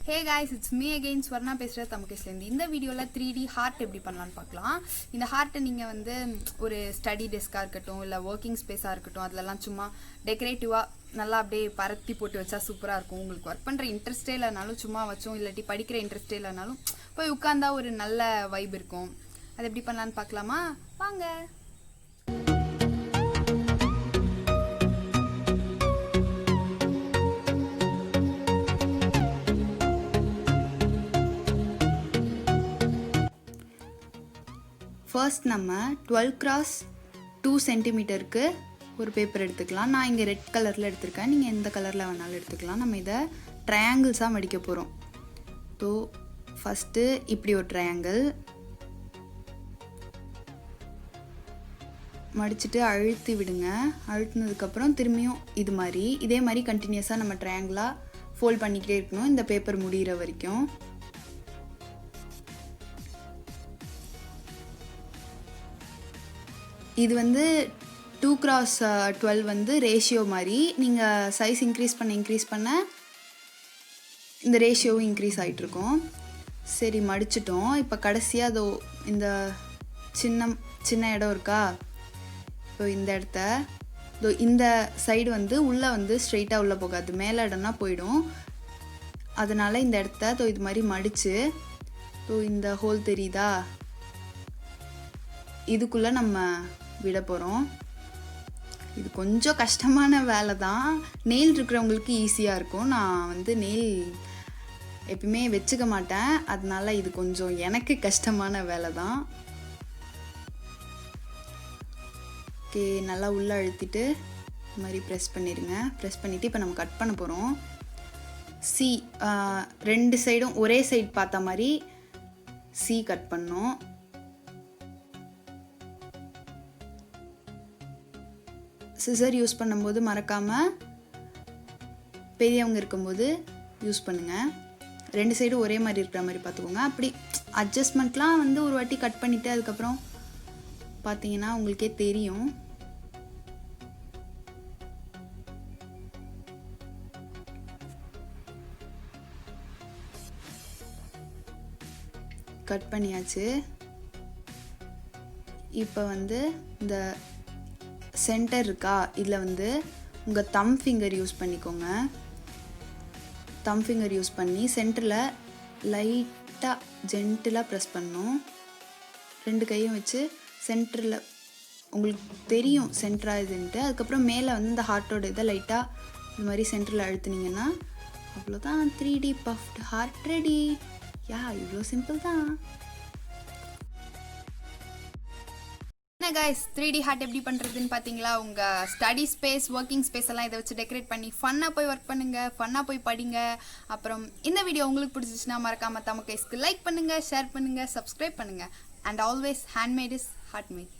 Hey guys, it's me again Swarna பேசுற THAMAKAISSல இந்த வீடியோல 3D ஹார்ட் எப்படி பண்ணலாம்னு பார்க்கலாம். இந்த ஹார்ட்டை நீங்க வந்து ஒரு ஸ்டடி டெஸ்கா இருக்கட்டும் இல்ல வர்க்கிங் ஸ்பேஸா இருக்கட்டும் அதெல்லாம் சும்மா டெக்கரேட்டிவா நல்லா அப்படியே பரத்தி போட்டு வச்சா சூப்பரா இருக்கும். உங்களுக்கு வர்க் பண்ற இன்ட்ரஸ்டே இல்லனாலும் சும்மா வச்சோம் இல்லட்டி படிக்கிற இன்ட்ரஸ்டே இல்லனாலும் போய் உட்கார்ந்தா ஒரு நல்ல வைப் இருக்கும். அது எப்படி பண்ணலாம்னு பார்க்கலாமா? வாங்க. ஃபர்ஸ்ட் நம்ம 12x2 சென்டிமீட்டருக்கு ஒரு பேப்பர் எடுத்துக்கலாம். நான் இங்கே ரெட் கலரில் எடுத்திருக்கேன், நீங்கள் எந்த கலரில் வேணாலும் எடுத்துக்கலாம். நம்ம இதை ட்ரையாங்கிள்ஸாக மடிக்க போகிறோம். ஸோ ஃபஸ்ட்டு இப்படி ஒரு ட்ரையாங்கிள் மடிச்சுட்டு அழுத்தி விடுங்க. அழுத்தினதுக்கப்புறம் திரும்பியும் இதே மாதிரி கண்டினியூஸாக நம்ம ட்ரையாங்கிளாக ஃபோல்ட் பண்ணிக்கிட்டே இருக்கணும் இந்த பேப்பர் முடிகிற வரைக்கும். இது வந்து 2x12 வந்து ரேஷியோ மாதிரி. நீங்கள் சைஸ் இன்க்ரீஸ் பண்ண இந்த ரேஷியோவும் இன்க்ரீஸ் ஆகிட்ருக்கும். சரி, மடிச்சிட்டோம். இப்போ கடைசியாக அதோ இந்த சின்ன இடம் இருக்கா, இப்போ இந்த இடத்த இந்த சைடு வந்து உள்ளே வந்து ஸ்ட்ரெயிட்டாக உள்ளே போகாது, மேலே இடம்னா போயிடும். அதனால் இந்த இடத்த இது மாதிரி மடித்து இந்த ஹோல் தெரியுதா, இதுக்குள்ளே நம்ம விட போகிறோம். இது கொஞ்சம் கஷ்டமான வேலை தான். நெயில் இருக்கிறவங்களுக்கு ஈஸியாக இருக்கும். நான் வந்து நெயில் எப்பயுமே வச்சுக்க மாட்டேன், அதனால இது கொஞ்சம் எனக்கு கஷ்டமான வேலை தான். ஓகே, நல்லா உள்ளே அழுத்திட்டு இது மாதிரி ப்ரெஸ் பண்ணிடுங்க. ப்ரெஸ் பண்ணிவிட்டு இப்போ நம்ம கட் பண்ண போகிறோம். ரெண்டு சைடும் ஒரே சைடு பார்த்த மாதிரி கட் பண்ணோம். சிசர் யூஸ் பண்ணும்போது மறக்காமல் பெரியவங்க இருக்கும்போது யூஸ் பண்ணுங்கள். ரெண்டு சைடும் ஒரே மாதிரி இருக்கிற மாதிரி பார்த்துக்கோங்க. அப்படி அட்ஜஸ்ட்மெண்ட்லாம் வந்து ஒரு வாட்டி கட் பண்ணிவிட்டு அதுக்கப்புறம் பார்த்தீங்கன்னா உங்களுக்கே தெரியும். கட் பண்ணியாச்சு. இப்போ வந்து இந்த சென்டர் இருக்கா, இதில் வந்து உங்கள் தம் ஃபிங்கர் யூஸ் பண்ணிக்கோங்க. தம் ஃபிங்கர் யூஸ் பண்ணி சென்டரில் லைட்டாக ஜென்டிலாக ப்ரெஸ் பண்ணணும். ரெண்டு கையும் வச்சு சென்டரில் உங்களுக்கு தெரியும் சென்டராக இதுன்ட்டு. அதுக்கப்புறம் மேலே வந்து இந்த ஹார்ட்டோட இதை லைட்டாக இந்த மாதிரி சென்டரில் அழுத்துனீங்கன்னா அவ்வளோதான், 3D பஃப்டு ஹார்ட் ரெடி. இவ்வளோ சிம்பிள் தான். என்ன கைஸ், 3D ஹார்ட் எப்படி பண்ணுறதுன்னு பார்த்தீங்களா? உங்கள் ஸ்டடி ஸ்பேஸ் வர்க்கிங் ஸ்பேஸ் எல்லாம் இதை வச்சு டெக்கரேட் பண்ணி ஃபன்னாக போய் ஒர்க் பண்ணுங்கள், ஃபன்னாக போய் படிங்க. அப்புறம் இந்த வீடியோ உங்களுக்கு பிடிச்சிச்சுன்னா மறக்காமல் THAMAKAISSக்கு லைக் பண்ணுங்கள், ஷேர் பண்ணுங்கள், சப்ஸ்கிரைப் பண்ணுங்கள். And always handmade is ஹார்ட்மேட்.